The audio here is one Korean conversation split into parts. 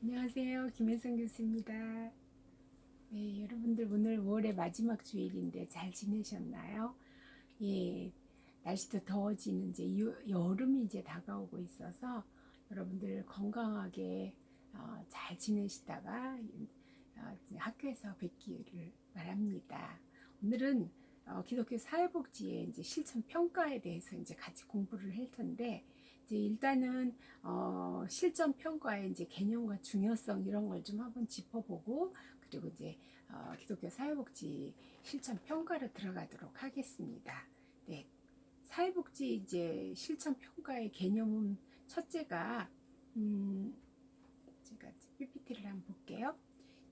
안녕하세요. 김혜성 교수입니다. 네, 여러분들 오늘 5월의 마지막 주일인데 잘 지내셨나요? 예, 날씨도 더워지는 이제 여름이 이제 다가오고 있어서 여러분들 건강하게 잘 지내시다가 이제 학교에서 뵙기를 바랍니다. 오늘은 기독교 사회복지의 이제 실천 평가에 대해서 이제 같이 공부를 할 텐데 이제 일단은 실전 평가의 이제 개념과 중요성 이런 걸 좀 한번 짚어보고 그리고 이제 기독교 사회복지 실천 평가로 들어가도록 하겠습니다. 네, 사회복지 이제 실천 평가의 개념은 첫째가 제가 PPT를 한번 볼게요.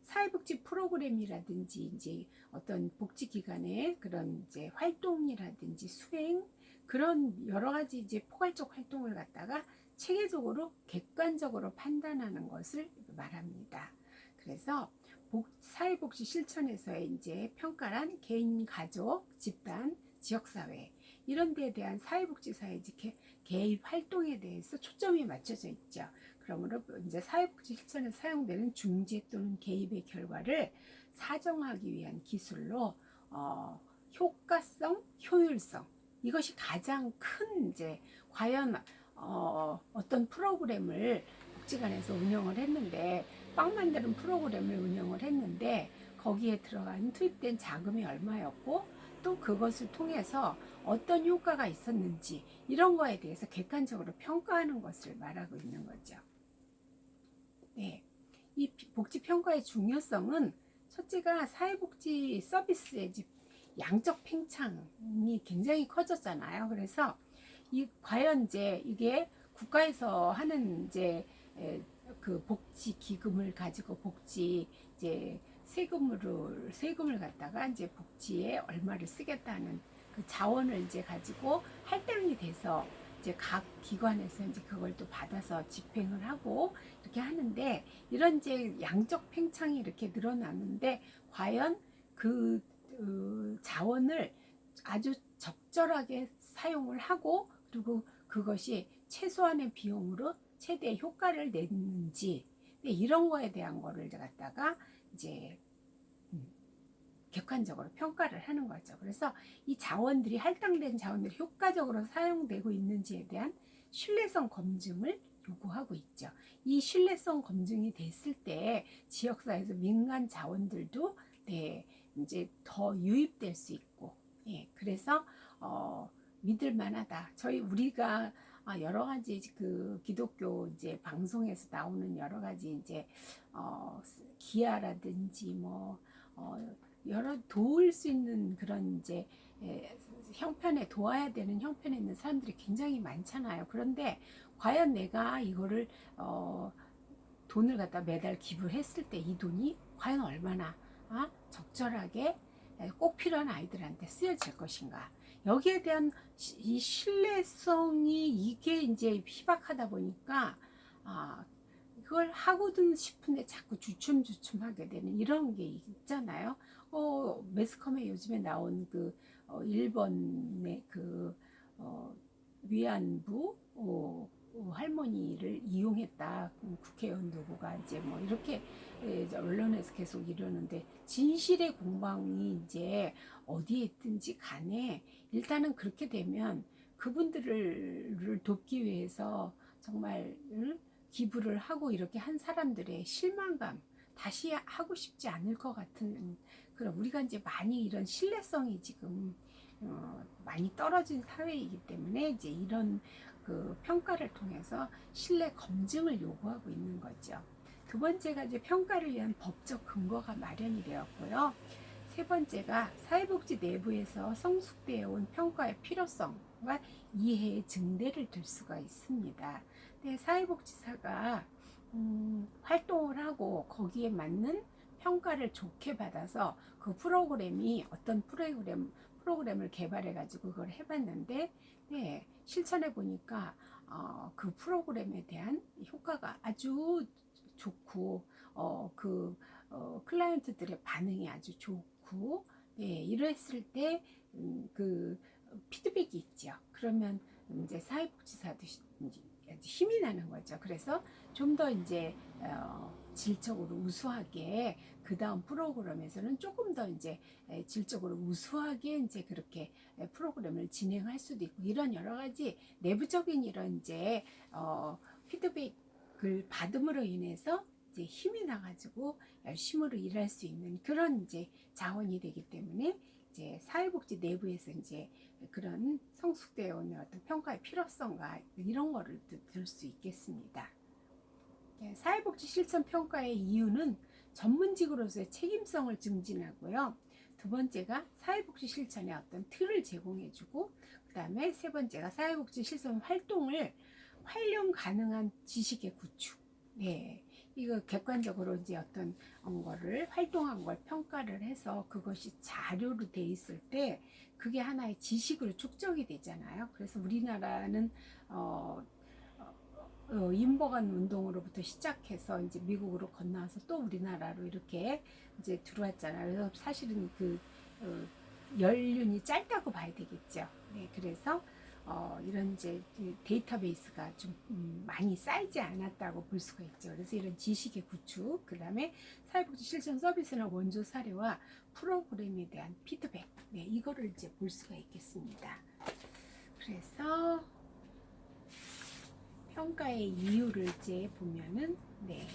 사회복지 프로그램이라든지 이제 어떤 복지기관의 그런 이제 활동이라든지 수행 그런 여러 가지 이제 포괄적 활동을 갖다가 체계적으로 객관적으로 판단하는 것을 말합니다. 그래서 사회복지 실천에서의 이제 평가란 개인, 가족, 집단, 지역사회 이런 데에 대한 사회복지사의 개입 활동에 대해서 초점이 맞춰져 있죠. 그러므로 이제 사회복지 실천에 사용되는 중재 또는 개입의 결과를 사정하기 위한 기술로 효과성, 효율성 이것이 가장 큰 이제 과연 어떤 프로그램을 복지관에서 운영을 했는데 빵 만드는 프로그램을 운영을 했는데 거기에 들어간 투입된 자금이 얼마였고 또 그것을 통해서 어떤 효과가 있었는지 이런 거에 대해서 객관적으로 평가하는 것을 말하고 있는 거죠. 네, 이 복지평가의 중요성은 첫째가 사회복지 서비스의 양적 팽창이 굉장히 커졌잖아요. 그래서 과연 이제 이게 국가에서 하는 이제 그 복지 기금을 가지고 복지 이제 세금을 갖다가 이제 복지에 얼마를 쓰겠다는 그 자원을 이제 가지고 할당이 돼서 이제 각 기관에서 이제 그걸 또 받아서 집행을 하고 이렇게 하는데 이런 이제 양적 팽창이 이렇게 늘어나는데 과연 그 자원을 아주 적절하게 사용을 하고 그리고 그것이 최소한의 비용으로 최대 효과를 냈는지 이런 거에 대한 거를 갖다가 이제 객관적으로 평가를 하는 거죠. 그래서 이 자원들이 할당된 자원들이 효과적으로 사용되고 있는지에 대한 신뢰성 검증을 요구하고 있죠. 이 신뢰성 검증이 됐을 때 지역사회에서 민간 자원들도 네, 이제 더 유입될 수 있고, 예, 그래서 믿을 만하다. 우리가 여러 가지 그 기독교 이제 방송에서 나오는 여러 가지 이제 기아라든지 뭐 여러 도울 수 있는 그런 이제 형편에 도와야 되는 형편에 있는 사람들이 굉장히 많잖아요. 그런데 과연 내가 이거를 돈을 갖다 매달 기부했을 때 이 돈이 과연 얼마나 적절하게 꼭 필요한 아이들한테 쓰여질 것인가. 여기에 대한 이 신뢰성이 이게 이제 희박하다 보니까 그걸 하고든 싶은데 자꾸 주춤주춤하게 되는 이런 게 있잖아요. 매스컴에 요즘에 나온 그 일본의 그 위안부 할머니를 이용했다 국회의원 누구가 이제 뭐 이렇게 언론에서 계속 이러는데 진실의 공방이 이제 어디에 있든지 간에 일단은 그렇게 되면 그분들을 돕기 위해서 정말 기부를 하고 이렇게 한 사람들의 실망감 다시 하고 싶지 않을 것 같은 그런 우리가 이제 많이 이런 신뢰성이 지금 많이 떨어진 사회이기 때문에 이제 이런 그 평가를 통해서 신뢰 검증을 요구하고 있는 거죠. 두 번째가 이제 평가를 위한 법적 근거가 마련이 되었고요. 세 번째가 사회복지 내부에서 성숙되어 온 평가의 필요성과 이해의 증대를 들 수가 있습니다. 근데 사회복지사가 활동을 하고 거기에 맞는 평가를 좋게 받아서 그 프로그램이 어떤 프로그램을 개발해 가지고 그걸 해봤는데 네, 실천해 보니까 그 프로그램에 대한 효과가 아주 좋고 클라이언트들의 반응이 아주 좋고 네, 이랬을 때 그 피드백이 있죠. 그러면 이제 사회복지사도 힘이 나는 거죠. 그래서 좀 더 이제 질적으로 우수하게 그 다음 프로그램에서는 조금 더 이제 질적으로 우수하게 이제 그렇게 프로그램을 진행할 수도 있고 이런 여러 가지 내부적인 이런 이제 피드백을 받음으로 인해서 이제 힘이 나가지고 열심으로 일할 수 있는 그런 이제 자원이 되기 때문에 이제 사회복지 내부에서 이제 그런 성숙되어 오는 어떤 평가의 필요성과 이런 거를 들 수 있겠습니다. 사회복지 실천 평가의 이유는 전문직으로서의 책임성을 증진하고요. 두 번째가 사회복지 실천의 어떤 틀을 제공해주고, 그 다음에 세 번째가 사회복지 실천 활동을 활용 가능한 지식의 구축. 네, 이거 객관적으로 이제 어떤 거를 활동한 걸 평가를 해서 그것이 자료로 돼 있을 때 그게 하나의 지식으로 축적이 되잖아요. 그래서 우리나라는 인버간 운동으로부터 시작해서 이제 미국으로 건너와서 또 우리나라로 이렇게 이제 들어왔잖아요. 그래서 사실은 그 연륜이 짧다고 봐야 되겠죠. 네, 그래서 이런 이제 데이터베이스가 좀 많이 쌓이지 않았다고 볼 수가 있죠. 그래서 이런 지식의 구축, 그 다음에 사회복지 실천 서비스나 원조 사례와 프로그램에 대한 피드백, 네, 이거를 이제 볼 수가 있겠습니다. 그래서 평가의 이유를 이제 보면은, 네,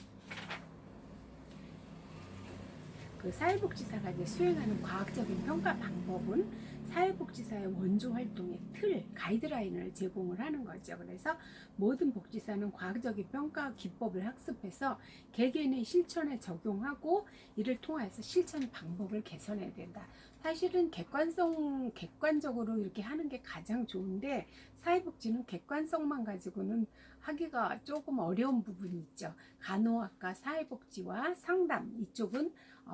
그 사회복지사가 이제 수행하는 과학적인 평가 방법은 사회복지사의 원조 활동의 틀, 가이드라인을 제공을 하는 거죠. 그래서 모든 복지사는 과학적인 평가 기법을 학습해서 개개인의 실천에 적용하고 이를 통해서 실천 방법을 개선해야 된다. 사실은 객관적으로 이렇게 하는 게 가장 좋은데 사회복지는 객관성만 가지고는 하기가 조금 어려운 부분이 있죠. 간호학과, 사회복지와 상담 이쪽은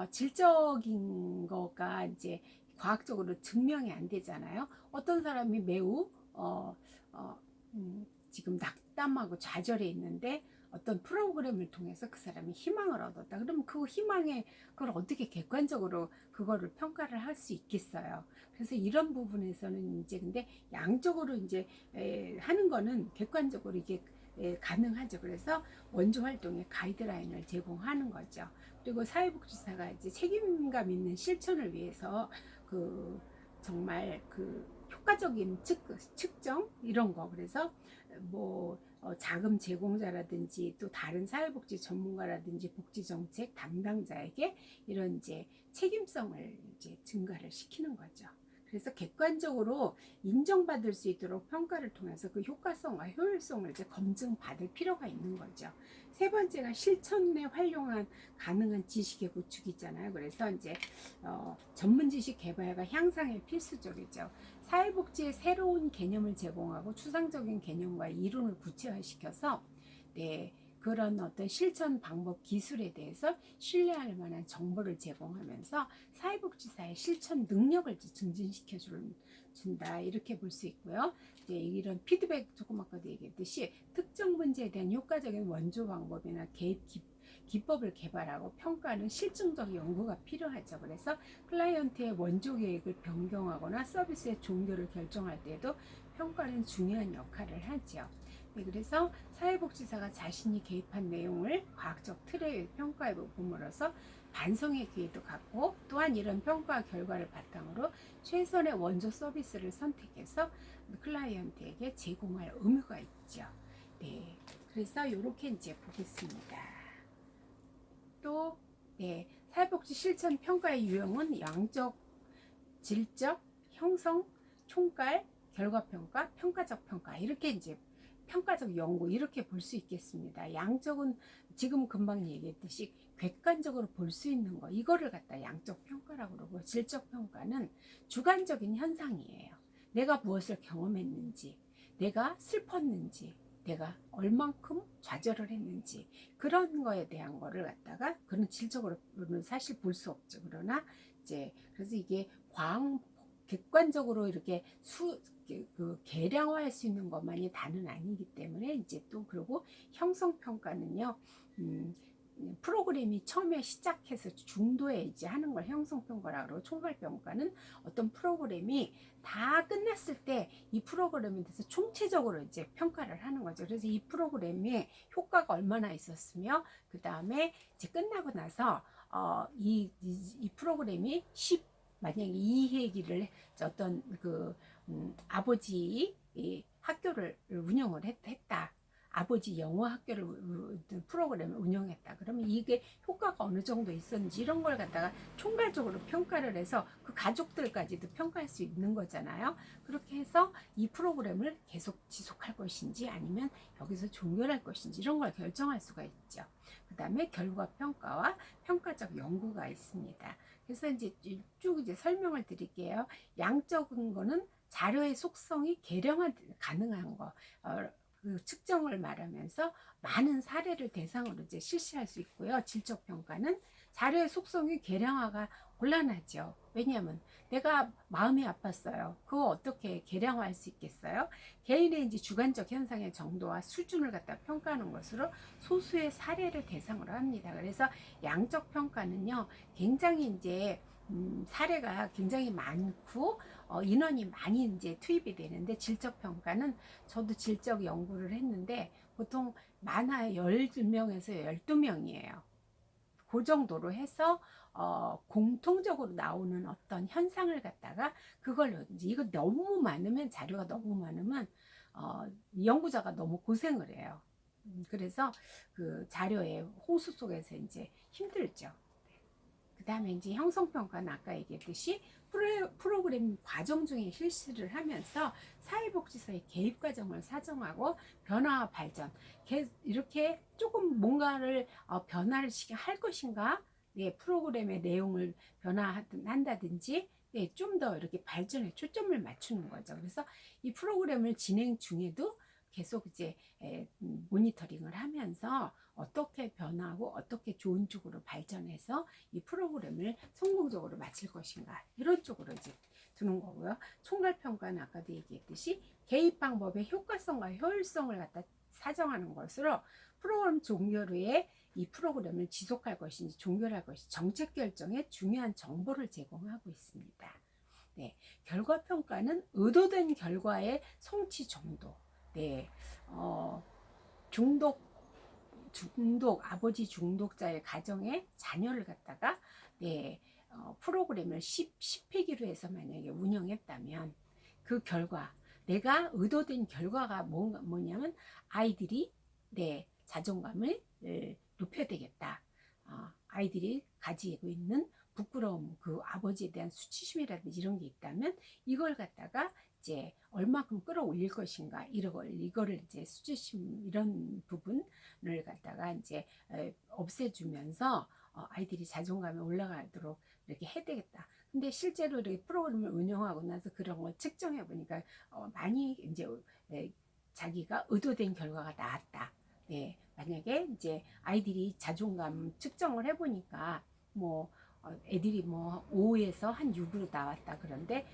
질적인 거가 이제 과학적으로 증명이 안 되잖아요. 어떤 사람이 매우 지금 낙담하고 좌절해 있는데 어떤 프로그램을 통해서 그 사람이 희망을 얻었다. 그러면 그 희망에 그걸 어떻게 객관적으로 그거를 평가를 할 수 있겠어요. 그래서 이런 부분에서는 이제 근데 양쪽으로 이제 하는 거는 객관적으로 이게 가능하죠. 그래서 원조 활동의 가이드라인을 제공하는 거죠. 그리고 사회복지사가 이제 책임감 있는 실천을 위해서 그 정말 그 효과적인 측정 이런 거 그래서 뭐 자금 제공자라든지 또 다른 사회복지 전문가라든지 복지정책 담당자에게 이런 이제 책임성을 이제 증가를 시키는 거죠. 그래서 객관적으로 인정받을 수 있도록 평가를 통해서 그 효과성과 효율성을 이제 검증받을 필요가 있는 거죠. 세 번째가 실천에 활용한 가능한 지식의 구축이잖아요. 그래서 이제 전문 지식 개발과 향상의 필수적이죠. 사회복지의 새로운 개념을 제공하고 추상적인 개념과 이론을 구체화시켜서 네, 그런 어떤 실천 방법 기술에 대해서 신뢰할 만한 정보를 제공하면서 사회복지사의 실천 능력을 증진시켜 준다 이렇게 볼 수 있고요. 이제 이런 피드백 조금 아까도 얘기했듯이 특정 문제에 대한 효과적인 원조 방법이나 기법을 개발하고 평가하는 실증적 연구가 필요하죠. 그래서 클라이언트의 원조 계획을 변경하거나 서비스의 종료를 결정할 때에도 평가는 중요한 역할을 하죠. 네, 그래서 사회복지사가 자신이 개입한 내용을 과학적 틀에 평가해 봄으로써 반성의 기회도 갖고 또한 이런 평가 결과를 바탕으로 최선의 원조 서비스를 선택해서 클라이언트에게 제공할 의무가 있죠. 네, 그래서 이렇게 이제 보겠습니다. 또 네, 사회복지 실천 평가의 유형은 양적, 질적, 형성, 총괄, 결과평가, 평가적 평가 이렇게 이제 평가적 연구 이렇게 볼 수 있겠습니다. 양적은 지금 금방 얘기했듯이 객관적으로 볼 수 있는 거 이거를 갖다 양적 평가라고 그러고 질적 평가는 주관적인 현상이에요. 내가 무엇을 경험했는지, 내가 슬펐는지, 내가 얼만큼 좌절을 했는지 그런 거에 대한 거를 갖다가 그런 질적으로는 사실 볼 수 없죠. 그러나 이제 그래서 이게 객관적으로 이렇게 계량화할 수 있는 것만이 다는 아니기 때문에 이제 또 그리고 형성 평가는요. 프로그램이 처음에 시작해서 중도에 이제 하는 걸 형성평가라고 그러고, 총괄평가는 어떤 프로그램이 다 끝났을 때 이 프로그램에 대해서 총체적으로 이제 평가를 하는 거죠. 그래서 이 프로그램의 효과가 얼마나 있었으며, 그 다음에 이제 끝나고 나서 이 프로그램이 만약에 이 얘기를 어떤 아버지 학교를 운영을 했다. 아버지 영어 학교를 프로그램을 운영했다. 그러면 이게 효과가 어느 정도 있었는지 이런 걸 갖다가 총괄적으로 평가를 해서 그 가족들까지도 평가할 수 있는 거잖아요. 그렇게 해서 이 프로그램을 계속 지속할 것인지 아니면 여기서 종결할 것인지 이런 걸 결정할 수가 있죠. 그 다음에 결과 평가와 평가적 연구가 있습니다. 그래서 이제 쭉 이제 설명을 드릴게요. 양적인 거는 자료의 속성이 개량화 가능한 거. 그 측정을 말하면서 많은 사례를 대상으로 이제 실시할 수 있고요. 질적 평가는 자료의 속성이 개량화가 곤란하죠. 왜냐하면 내가 마음이 아팠어요. 그거 어떻게 개량화할 수 있겠어요? 개인의 이제 주관적 현상의 정도와 수준을 갖다 평가하는 것으로 소수의 사례를 대상으로 합니다. 그래서 양적 평가는요, 굉장히 이제 사례가 굉장히 많고 인원이 많이 이제 투입이 되는데, 질적 평가는 저도 질적 연구를 했는데 보통 많아야 10명에서 12명이에요. 그 정도로 해서 공통적으로 나오는 어떤 현상을 갖다가 그걸로 이제 이거 너무 많으면, 자료가 너무 많으면 연구자가 너무 고생을 해요. 그래서 그 자료의 호수 속에서 이제 힘들죠. 그 다음에 이제 형성평가는 아까 얘기했듯이 프로그램 과정 중에 실시를 하면서 사회복지사의 개입 과정을 사정하고 변화와 발전, 이렇게 조금 뭔가를 변화를 할 것인가, 네, 프로그램의 내용을 변화한다든지, 네, 좀 더 이렇게 발전에 초점을 맞추는 거죠. 그래서 이 프로그램을 진행 중에도 계속 이제 모니터링을 하면서 어떻게 변화하고 어떻게 좋은 쪽으로 발전해서 이 프로그램을 성공적으로 마칠 것인가, 이런 쪽으로 이제 두는 거고요. 총괄평가는 아까도 얘기했듯이 개입 방법의 효과성과 효율성을 갖다 사정하는 것으로 프로그램 종결 후에 이 프로그램을 지속할 것인지 종결할 것인지 정책 결정에 중요한 정보를 제공하고 있습니다. 네, 결과평가는 의도된 결과의 성취 정도, 네, 중독 아버지 중독자의 가정에 자녀를 갖다가, 네, 프로그램을 10회기로 해서 만약에 운영했다면 그 결과, 내가 의도된 결과가 뭐냐면 아이들이, 네, 자존감을 높여야 되겠다. 아이들이 가지고 있는 부끄러움, 그 아버지에 대한 수치심이라든지 이런 게 있다면 이걸 갖다가 이제 얼마큼 끌어올릴 것인가, 이거를 이제 수치심 이런 부분을 갖다가 이제 없애주면서 아이들이 자존감이 올라가도록 이렇게 해야 되겠다. 근데 실제로 이렇게 프로그램을 운영하고 나서 그런 걸 측정해 보니까 많이 이제 자기가 의도된 결과가 나왔다. 네, 만약에 이제 아이들이 자존감 측정을 해보니까 뭐 애들이 뭐 5에서 한 6으로 나왔다. 그런데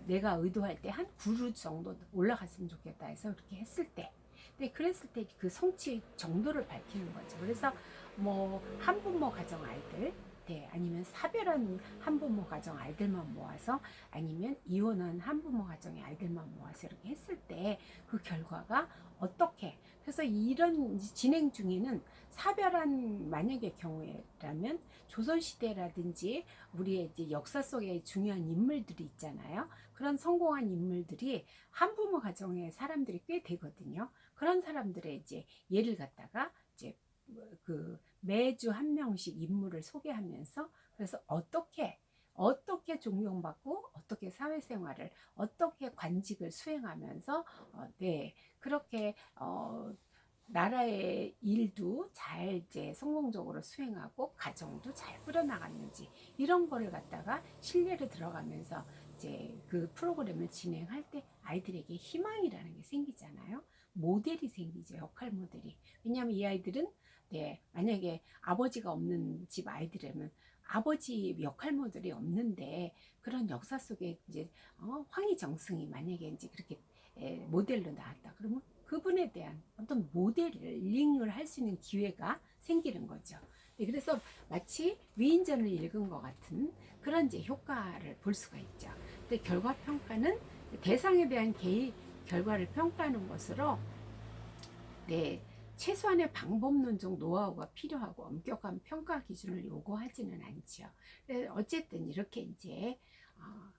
내가 의도할 때 한 9루 정도 올라갔으면 좋겠다 해서 그렇게 했을 때, 네, 그랬을 때 그 성취 정도를 밝히는 거죠. 그래서 뭐 한부모 가정 아이들, 네, 아니면 사별한 한부모 가정 아이들만 모아서, 아니면 이혼한 한부모 가정의 아이들만 모아서 이렇게 했을 때 그 결과가 어떻게, 그래서 이런 진행 중에는 사별한 만약의 경우라면 조선시대라든지 우리의 이제 역사 속에 중요한 인물들이 있잖아요. 그런 성공한 인물들이 한부모 가정의 사람들이 꽤 되거든요. 그런 사람들의 이제 예를 갖다가 이제 그 매주 한 명씩 인물을 소개하면서, 그래서 어떻게 존경받고 어떻게 사회생활을, 어떻게 관직을 수행하면서 네, 그렇게 나라의 일도 잘 이제 성공적으로 수행하고 가정도 잘 꾸려나갔는지, 이런 거를 갖다가 신뢰를 들어가면서 이제 그 프로그램을 진행할 때 아이들에게 희망이라는 게 생기잖아요. 모델이 생기죠. 역할 모델이. 왜냐하면 이 아이들은, 네, 만약에 아버지가 없는 집 아이들이라면 아버지 역할 모델이 없는데, 그런 역사 속에 이제 황희정승이 만약에 이제 그렇게 모델로 나왔다. 그러면 그분에 대한 어떤 모델링을 할 수 있는 기회가 생기는 거죠. 네, 그래서 마치 위인전을 읽은 것 같은 그런 이제 효과를 볼 수가 있죠. 근데 결과 평가는 대상에 대한 개의 결과를 평가하는 것으로 네, 최소한의 방법론적 노하우가 필요하고 엄격한 평가 기준을 요구하지는 않죠. 어쨌든 이렇게 이제 어,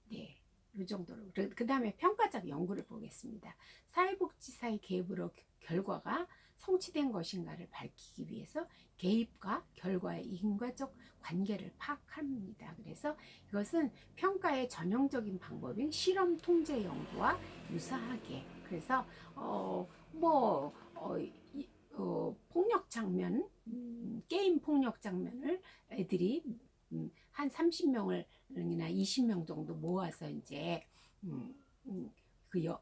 네, 이 정도로. 그 다음에 평가적 연구를 보겠습니다. 사회복지사의 개입으로 결과가 성취된 것인가를 밝히기 위해서 개입과 결과의 인과적 관계를 파악합니다. 그래서 이것은 평가의 전형적인 방법인 실험 통제 연구와 유사하게, 그래서 뭐 폭력 장면, 게임 폭력 장면을 애들이 한 30명을 이나 20명 정도 모아서 이제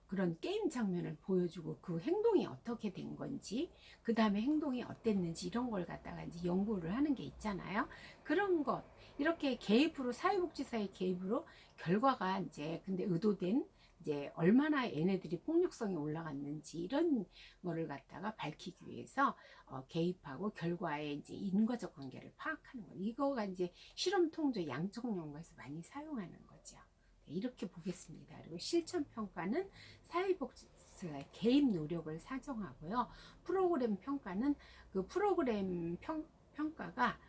그런 게임 장면을 보여주고 그 행동이 어떻게 된 건지, 그 다음에 행동이 어땠는지 이런 걸 갖다가 이제 연구를 하는 게 있잖아요. 그런 것 이렇게 개입으로, 사회복지사의 개입으로 결과가 이제 근데 의도된 이제 얼마나 얘네들이 폭력성이 올라갔는지 이런 거를 갖다가 밝히기 위해서 개입하고 결과의 이제 인과적 관계를 파악하는 거. 이거가 이제 실험 통제 양적 연구에서 많이 사용하는 거죠. 네, 이렇게 보겠습니다. 그리고 실천 평가는 사회복지사의 개입 노력을 사정하고요. 프로그램 평가는 그 프로그램 평가가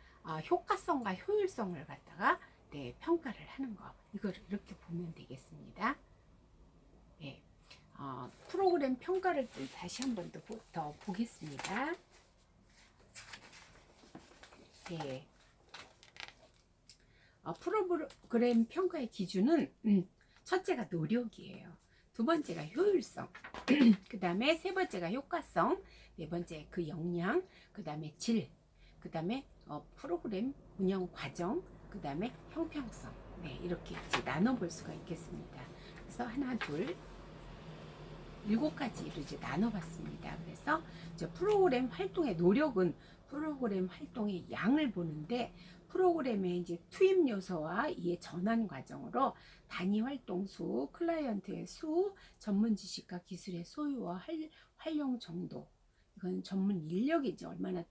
효과성과 효율성을 갖다가 네, 평가를 하는 거. 이걸 이렇게 보면 되겠습니다. 네, 프로그램 평가를 다시 한 번 더 보겠습니다. 네, 프로그램 평가의 기준은 첫째가 노력이에요. 두 번째가 효율성, 그 다음에 세 번째가 효과성, 네 번째 그 역량, 그 다음에 질, 그 다음에 프로그램 운영 과정, 그 다음에 형평성. 네, 이렇게 이제 나눠볼 수가 있겠습니다. 그래서 하나, 둘, 7가지로 이제 나눠봤습니다. 그래서 프로그램 활동의 노력은 프로그램 활동의 양을 보는데, 프로그램의 이제 투입 요소와 이의 전환 과정으로 단위 활동 수, 클라이언트의 수, 전문 지식과 기술의 소유와 활용 정도, 이건 전문 인력이 이제 얼마나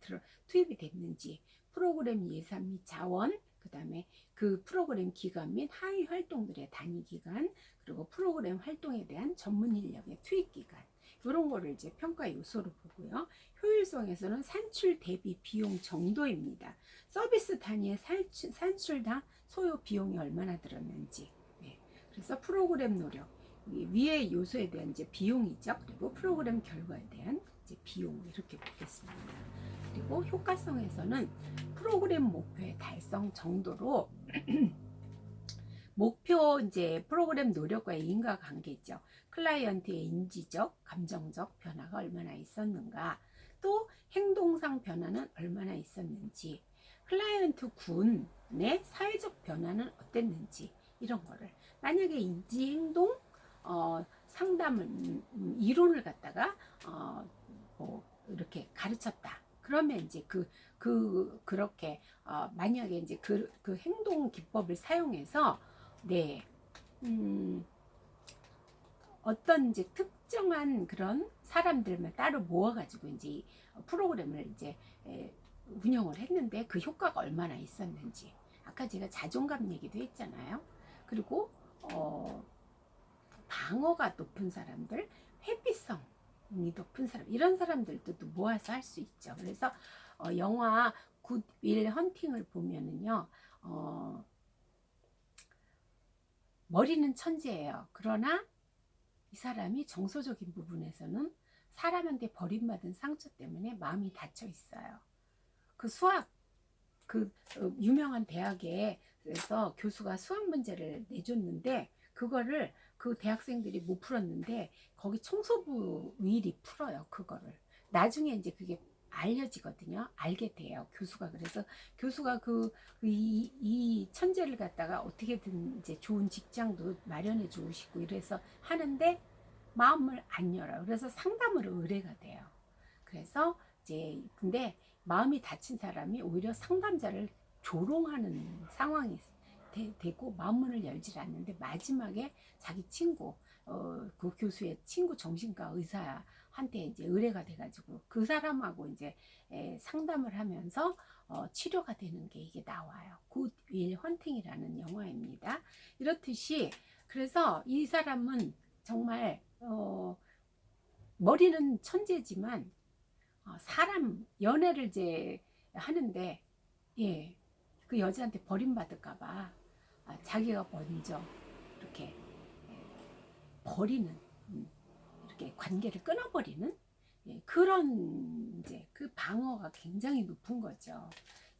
투입이 됐는지, 프로그램 예산 및 자원, 그 다음에 그 프로그램 기간 및 하위 활동들의 단위 기간, 그리고 프로그램 활동에 대한 전문 인력의 투입 기간, 이런 거를 이제 평가 요소로 보고요. 효율성에서는 산출 대비 비용 정도입니다. 서비스 단위의 산출당 소요 비용이 얼마나 들었는지. 네. 그래서 프로그램 노력, 위의 요소에 대한 이제 비용이죠. 그리고 프로그램 결과에 대한 이제 비용, 이렇게 보겠습니다. 그리고 효과성에서는 프로그램 목표의 달성 정도로 목표 이제 프로그램 노력과의 인과관계죠. 클라이언트의 인지적, 감정적 변화가 얼마나 있었는가, 또 행동상 변화는 얼마나 있었는지, 클라이언트 군의 사회적 변화는 어땠는지, 이런 거를 만약에 인지 행동 상담을 이론을 갖다가 뭐 이렇게 가르쳤다. 그러면 이제 그렇게 만약에 이제 그 행동 기법을 사용해서 네, 어떤 이제 특정한 그런 사람들만 따로 모아가지고 이제 프로그램을 이제 운영을 했는데 그 효과가 얼마나 있었는지, 아까 제가 자존감 얘기도 했잖아요. 그리고 방어가 높은 사람들, 회피성이 높은 사람, 이런 사람들도 또 모아서 할 수 있죠. 그래서 영화 굿 윌 헌팅을 보면은요, 머리는 천재예요. 그러나 이 사람이 정서적인 부분에서는 사람한테 버림받은 상처 때문에 마음이 닫혀 있어요. 그 수학, 그 유명한 대학에서 교수가 수학 문제를 내줬는데 그거를 그 대학생들이 못 풀었는데 거기 청소부 위일이 풀어요. 그거를 나중에 이제 그게 알려지거든요. 알게 돼요. 교수가. 그래서 교수가 이 천재를 갖다가 어떻게든 이제 좋은 직장도 마련해 주고 싶고 이래서 하는데 마음을 안 열어요. 그래서 상담으로 의뢰가 돼요. 그래서 이제 근데 마음이 닫힌 사람이 오히려 상담자를 조롱하는 상황이 되고 마음문을 열지 않는데, 마지막에 자기 친구, 그 교수의 친구 정신과 의사한테 한테 이제 의뢰가 돼가지고 그 사람하고 이제 상담을 하면서 치료가 되는 게 이게 나와요. 굿 윌 헌팅이라는 영화입니다. 이렇듯이 그래서 이 사람은 정말 머리는 천재지만 사람 연애를 이제 하는데 예, 그 여자한테 버림받을까봐 자기가 먼저 이렇게 버리는 이렇게 관계를 끊어버리는 그런 이제 그 방어가 굉장히 높은 거죠.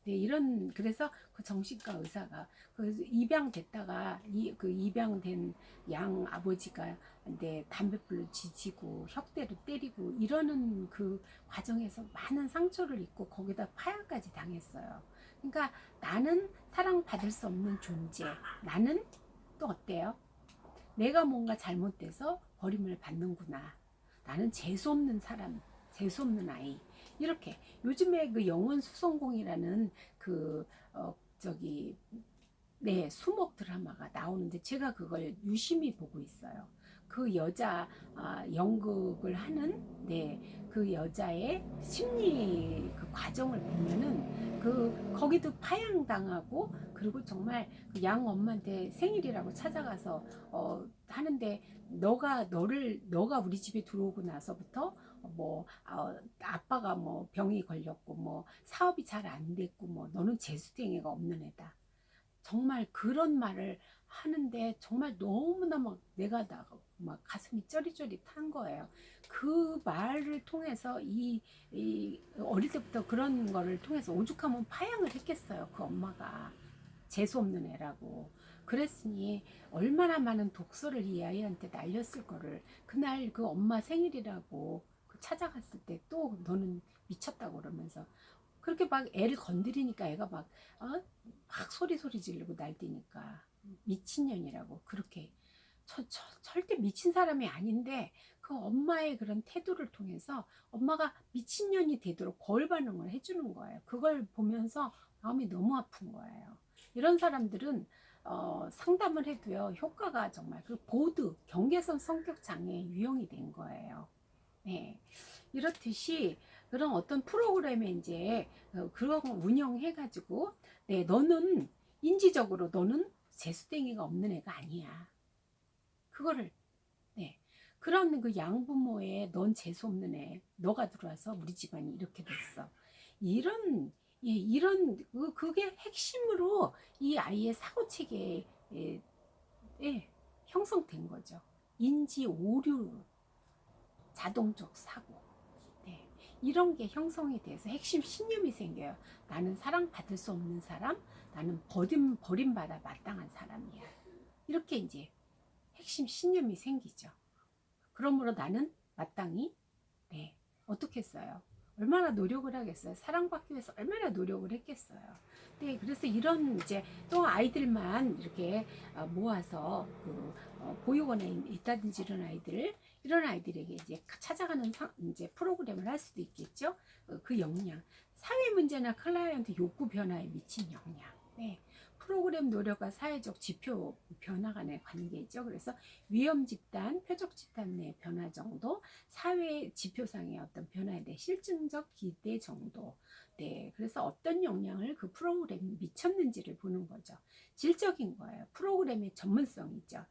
네, 이런 그래서 그 정신과 의사가 그 입양됐다가 그 입양된 양 아버지가 담뱃불로 지지고 혁대로 때리고 이러는 그 과정에서 많은 상처를 입고 거기다 파양까지 당했어요. 그러니까 나는 사랑받을 수 없는 존재. 나는 또 어때요? 내가 뭔가 잘못돼서 버림을 받는구나. 나는 재수없는 사람, 재수없는 아이. 이렇게 요즘에 그 영혼 수성공이라는 그 저기 수목 드라마가 나오는데 제가 그걸 유심히 보고 있어요. 그 여자 연극을 하는 그 여자의 심리 그 과정을 보면은 거기도 파양당하고 그리고 정말 그양 엄마한테 생일이라고 찾아가서 하는데 너가 우리 집에 들어오고 나서부터 아빠가 뭐 병이 걸렸고 뭐 사업이 잘 안 됐고 뭐 너는 재수생애가 없는 애다. 정말 그런 말을 하는데 정말 너무나 내가 막 가슴이 쩌릿쩌릿한 거예요. 그 말을 통해서 이 어릴 때부터 그런 거를 통해서 오죽하면 파양을 했겠어요. 그 엄마가 재수없는 애라고. 그랬으니 얼마나 많은 독서를 이 아이한테 날렸을 거를 그날 그 엄마 생일이라고 찾아갔을 때 또 너는 미쳤다고 그러면서 그렇게 막 애를 건드리니까 애가 막 소리 지르고 날뛰니까 미친년이라고 그렇게 절대 미친 사람이 아닌데 그 엄마의 그런 태도를 통해서 엄마가 미친년이 되도록 거울 반응을 해주는 거예요. 그걸 보면서 마음이 너무 아픈 거예요. 이런 사람들은 상담을 해도요 효과가 정말 그 보드 경계선 성격 장애 유형이 된 거예요. 네. 이렇듯이 그런 어떤 프로그램에 이제 그런 거 운영해가지고 너는 인지적으로 너는 재수댕이가 없는 애가 아니야. 그거를 그런 그 양부모의 넌 재수 없는 애 너가 들어와서 우리 집안이 이렇게 됐어. 이런 그게 핵심으로 이 아이의 사고 체계에 형성된 거죠. 인지 오류 자동적 사고. 이런 게 형성이 돼서 핵심 신념이 생겨요. 나는 사랑받을 수 없는 사람, 나는 버림받아 마땅한 사람이야. 이렇게 이제 핵심 신념이 생기죠. 그러므로 나는 마땅히 어떻게 했어요? 얼마나 노력을 하겠어요? 사랑받기 위해서 얼마나 노력을 했겠어요? 그래서 이런 이제 또 아이들만 이렇게 모아서 보육원에 있다든지 이런 아이들에게 이제 찾아가는 이제 프로그램을 할 수도 있겠죠. 그 역량, 사회 문제나 클라이언트 욕구 변화에 미친 역량. 프로그램 노력과 사회적 지표 변화 간의 관계죠. 그래서 위험 집단, 표적 집단 내 변화 정도, 사회 지표상의 어떤 변화에 대해 실증적 기대 정도. 그래서 어떤 영향을 그 프로그램이 미쳤는지를 보는 거죠. 질적인 거예요. 프로그램의 전문성이죠.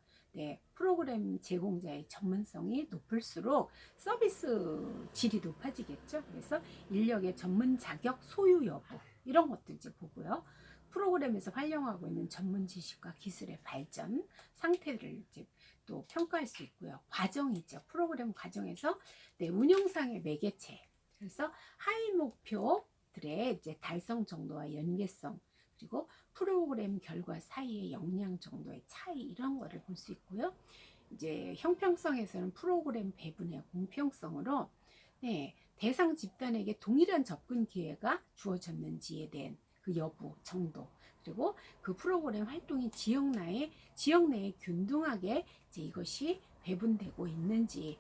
프로그램 제공자의 전문성이 높을수록 서비스 질이 높아지겠죠. 그래서 인력의 전문 자격 소유 여부 이런 것도 이제 보고요. 프로그램에서 활용하고 있는 전문 지식과 기술의 발전 상태를 이제 또 평가할 수 있고요. 과정이죠. 프로그램 과정에서 운영상의 매개체. 그래서 하위 목표들의 이제 달성 정도와 연계성 그리고 프로그램 결과 사이의 역량 정도의 차이 이런 거를 볼 수 있고요. 이제 형평성에서는 프로그램 배분의 공평성으로 대상 집단에게 동일한 접근 기회가 주어졌는지에 대한 그 여부 정도 그리고 그 프로그램 활동이 지역 내에 균등하게 이제 이것이 배분되고 있는지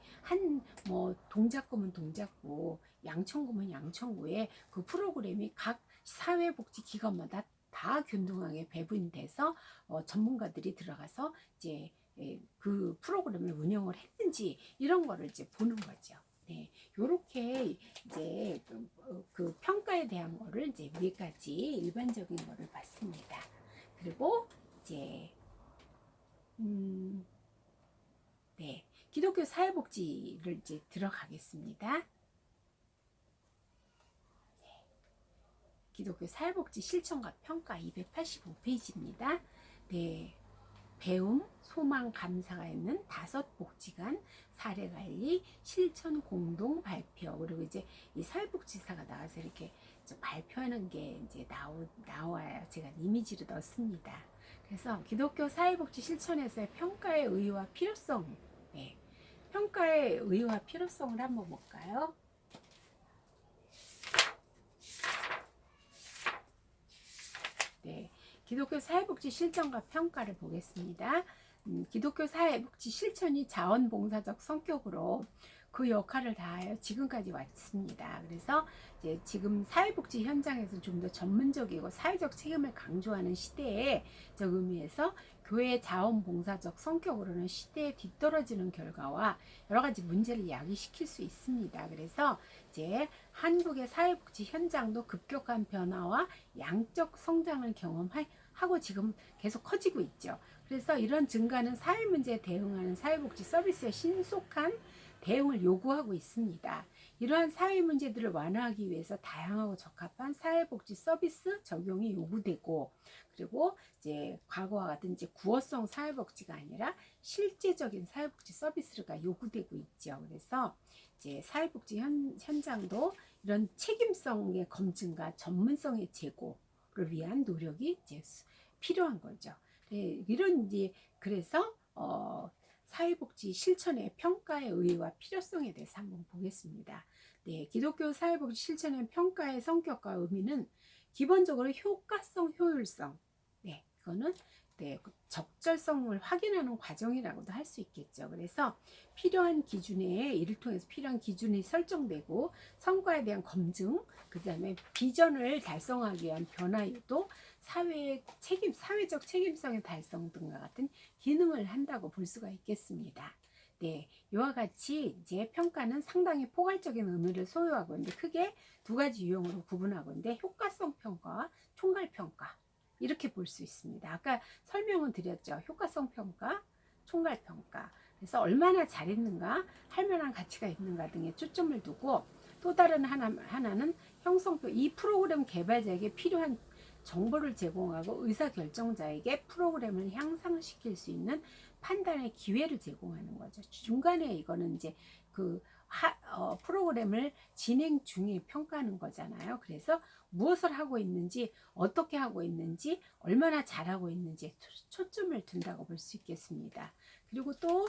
뭐 동작구면 동작구 양천구면 양천구에 그 프로그램이 각 사회복지기관마다 다 균등하게 배분돼서 전문가들이 들어가서 이제 그 프로그램을 운영을 했는지 이런 거를 이제 보는 거죠. 네, 요렇게 이제 그 평가에 대한 거를 이제 위에까지 일반적인 거를 봤습니다. 그리고 이제 네, 기독교 사회복지를 이제 들어가겠습니다. 기독교 사회복지 실천과 평가 285페이지입니다. 네, 배움, 소망, 감사가 있는 5복지관 사례관리 실천 공동 발표. 그리고 이제 이 사회복지사가 나와서 이렇게 발표하는 게 이제 나와요. 제가 이미지를 넣습니다. 그래서 기독교 사회복지 실천에서의 평가의 의의와 필요성. 네, 평가의 의의와 필요성을 한번 볼까요? 네, 기독교 사회복지 실천과 평가를 보겠습니다. 기독교 사회복지 실천이 자원봉사적 성격으로 그 역할을 다하여 지금까지 왔습니다. 그래서 이제 지금 사회복지 현장에서 좀 더 전문적이고 사회적 책임을 강조하는 시대에 의미에서 교회의 자원봉사적 성격으로는 시대에 뒤떨어지는 결과와 여러 가지 문제를 야기시킬 수 있습니다. 그래서 이제 한국의 사회복지 현장도 급격한 변화와 양적 성장을 경험하고 지금 계속 커지고 있죠. 그래서 이런 증가는 사회 문제에 대응하는 사회복지 서비스의 신속한 대응을 요구하고 있습니다. 이러한 사회 문제들을 완화하기 위해서 다양하고 적합한 사회복지 서비스 적용이 요구되고, 그리고 이제 과거와 같은 이제 구어성 사회복지가 아니라 실제적인 사회복지 서비스가 요구되고 있죠. 그래서 이제 사회복지 현장도 이런 책임성의 검증과 전문성의 제고를 위한 노력이 이제 필요한 거죠. 네, 이런 이제 그래서 사회복지 실천의 평가의 의의와 필요성에 대해서 한번 보겠습니다. 네, 기독교 사회복지 실천의 평가의 성격과 의미는 기본적으로 효과성, 효율성. 네, 이거는 네, 적절성을 확인하는 과정이라고도 할 수 있겠죠. 그래서 필요한 기준에 이를 통해서 필요한 기준이 설정되고 성과에 대한 검증, 그 다음에 비전을 달성하기 위한 변화유도, 사회적 책임성의 달성 등과 같은 기능을 한다고 볼 수가 있겠습니다. 네, 이와 같이 이제 평가는 상당히 포괄적인 의미를 소유하고 있는데 크게 두 가지 유형으로 구분하고 있는데 효과성 평가와 총괄 평가 이렇게 볼 수 있습니다. 아까 설명은 드렸죠. 효과성 평가, 총괄 평가. 그래서 얼마나 잘했는가, 할 만한 가치가 있는가 등에 초점을 두고 또 다른 하나는 형성표. 이 프로그램 개발자에게 필요한 정보를 제공하고 의사결정자에게 프로그램을 향상시킬 수 있는 판단의 기회를 제공하는 거죠. 중간에 이거는 이제 프로그램을 진행 중에 평가하는 거잖아요. 그래서 무엇을 하고 있는지, 어떻게 하고 있는지, 얼마나 잘하고 있는지 초점을 둔다고 볼 수 있겠습니다. 그리고 또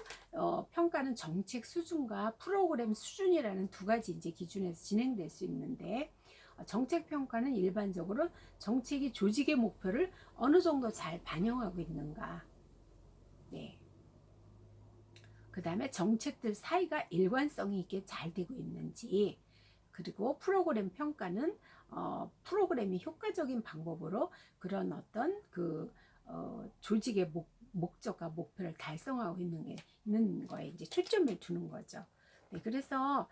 평가는 정책 수준과 프로그램 수준이라는 두 가지 이제 기준에서 진행될 수 있는데, 정책 평가는 일반적으로 정책이 조직의 목표를 어느 정도 잘 반영하고 있는가, 네. 그 다음에 정책들 사이가 일관성이 있게 잘 되고 있는지, 그리고 프로그램 평가는 프로그램이 효과적인 방법으로 그런 어떤 조직의 목적과 목표를 달성하고 있는 거에 이제 초점을 두는 거죠. 네, 그래서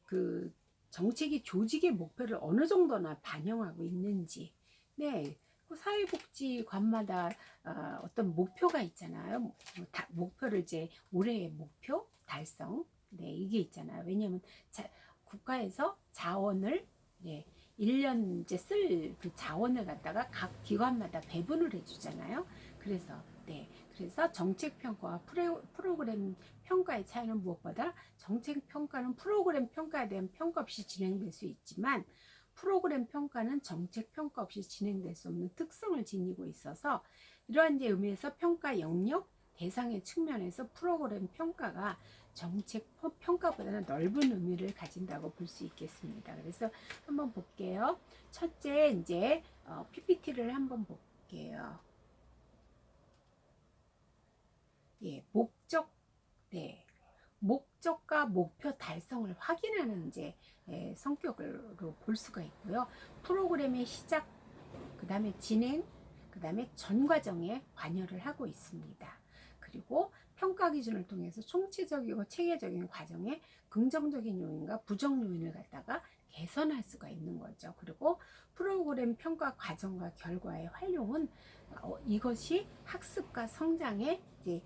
그 정책이 조직의 목표를 어느 정도나 반영하고 있는지, 네, 사회복지관마다 어떤 목표가 있잖아요. 목표를 이제 올해의 목표 달성, 네, 이게 있잖아요. 왜냐하면 국가에서 자원을, 네, 1년 이제 쓸 그 자원을 갖다가 각 기관마다 배분을 해주잖아요. 그래서 네, 그래서 정책 평가와 프로그램 평가의 차이는 무엇보다 정책 평가는 프로그램 평가에 대한 평가 없이 진행될 수 있지만 프로그램 평가는 정책 평가 없이 진행될 수 없는 특성을 지니고 있어서 이러한 의미에서 평가 영역, 대상의 측면에서 프로그램 평가가 정책 평가보다는 넓은 의미를 가진다고 볼 수 있겠습니다. 그래서 한번 볼게요. 첫째 이제 PPT를 한번 볼게요. 예, 네. 목적과 목표 달성을 확인하는 이제 성격으로 볼 수가 있고요. 프로그램의 시작, 그 다음에 진행, 그 다음에 전 과정에 관여를 하고 있습니다. 그리고 평가 기준을 통해서 총체적이고 체계적인 과정에 긍정적인 요인과 부정 요인을 갖다가 개선할 수가 있는 거죠. 그리고 프로그램 평가 과정과 결과의 활용은 이것이 학습과 성장에 이제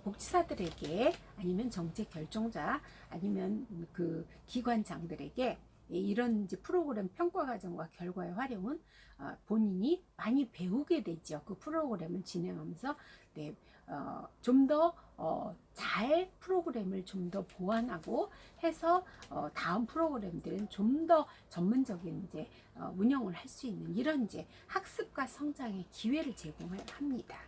복지사들에게 아니면 정책 결정자 아니면 그 기관장들에게 이런 이제 프로그램 평가 과정과 결과의 활용은 본인이 많이 배우게 되죠. 그 프로그램을 진행하면서 네, 좀 더 잘 프로그램을 좀 더 보완하고 해서 다음 프로그램들은 좀 더 전문적인 이제 운영을 할 수 있는 이런 이제 학습과 성장의 기회를 제공합니다.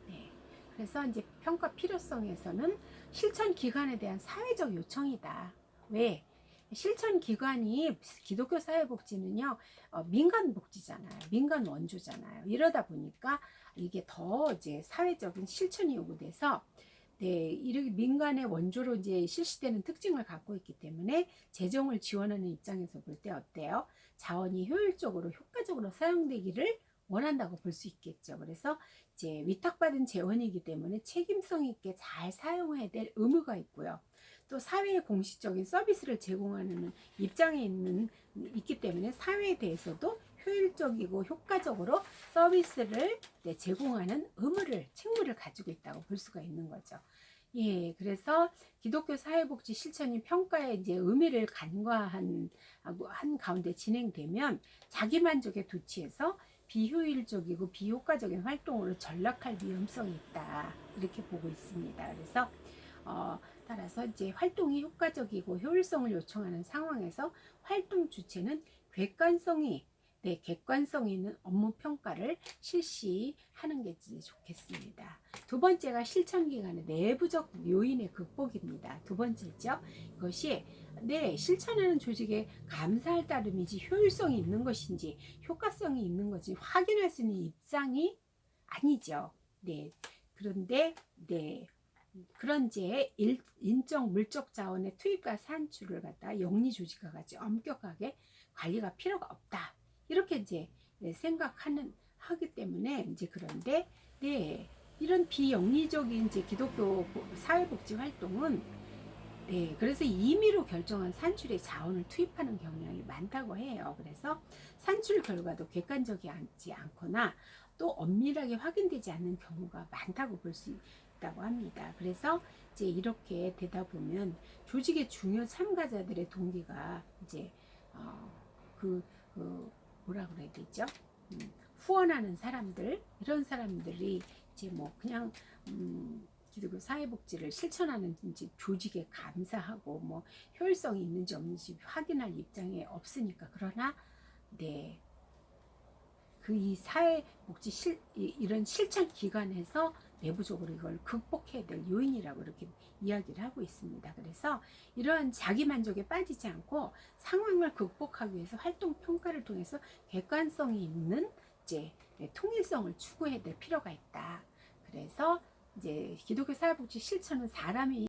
네. 그래서 이제 평가 필요성에서는 실천 기관에 대한 사회적 요청이다. 왜? 실천 기관이 기독교 사회복지는요 민간 복지잖아요. 민간 원조잖아요. 이러다 보니까 이게 더 이제 사회적인 실천이 요구돼서 네, 이렇게 민간의 원조로 이제 실시되는 특징을 갖고 있기 때문에 재정을 지원하는 입장에서 볼 때 어때요? 자원이 효율적으로 효과적으로 사용되기를 원한다고 볼 수 있겠죠. 그래서 이제 위탁받은 재원이기 때문에 책임성 있게 잘 사용해야 될 의무가 있고요. 또 사회에 공식적인 서비스를 제공하는 입장에 있기 때문에 사회에 대해서도 효율적이고 효과적으로 서비스를 제공하는 책무를 가지고 있다고 볼 수가 있는 거죠. 예, 그래서 기독교 사회복지 실천이 평가의 이제 의미를 간과한 가운데 진행되면 자기만족에 도취해서 비효율적이고 비효과적인 활동으로 전락할 위험성이 있다 이렇게 보고 있습니다. 그래서 따라서 이제 활동이 효과적이고 효율성을 요청하는 상황에서 활동 주체는 객관성 있는 업무 평가를 실시하는 게 좋겠습니다. 두 번째가 실천 기간의 내부적 요인의 극복입니다. 두 번째죠. 이것이 실천하는 조직에 감사할 따름이지 효율성이 있는 것인지 효과성이 있는 것인지 확인할 수 있는 입장이 아니죠. 그런데 그런 인적 물적 자원의 투입과 산출을 갖다 영리 조직과 같이 엄격하게 관리가 필요가 없다. 이렇게 이제 하기 때문에 이제 그런데 이런 비영리적인 이제 기독교 사회복지 활동은 그래서 임의로 결정한 산출에 자원을 투입하는 경향이 많다고 해요. 그래서 산출 결과도 객관적이지 않거나 또 엄밀하게 확인되지 않는 경우가 많다고 볼 수 있다고 합니다. 그래서 이제 이렇게 되다 보면 조직의 중요 참가자들의 동기가 이제 뭐라 그래야 되죠? 후원하는 사람들 이런 사람들이 이제 뭐 그냥 기독교 사회복지를 실천하는 조직에 감사하고 뭐 효율성이 있는지 없는지 확인할 입장에 없으니까 그러나 이 사회복지 이런 실천 기관에서 내부적으로 이걸 극복해야 될 요인이라고 이렇게 이야기를 하고 있습니다. 그래서 이러한 자기 만족에 빠지지 않고 상황을 극복하기 위해서 활동 평가를 통해서 객관성이 있는 통일성을 추구해야 될 필요가 있다. 그래서 이제 기독교 사회복지 실천은 사람이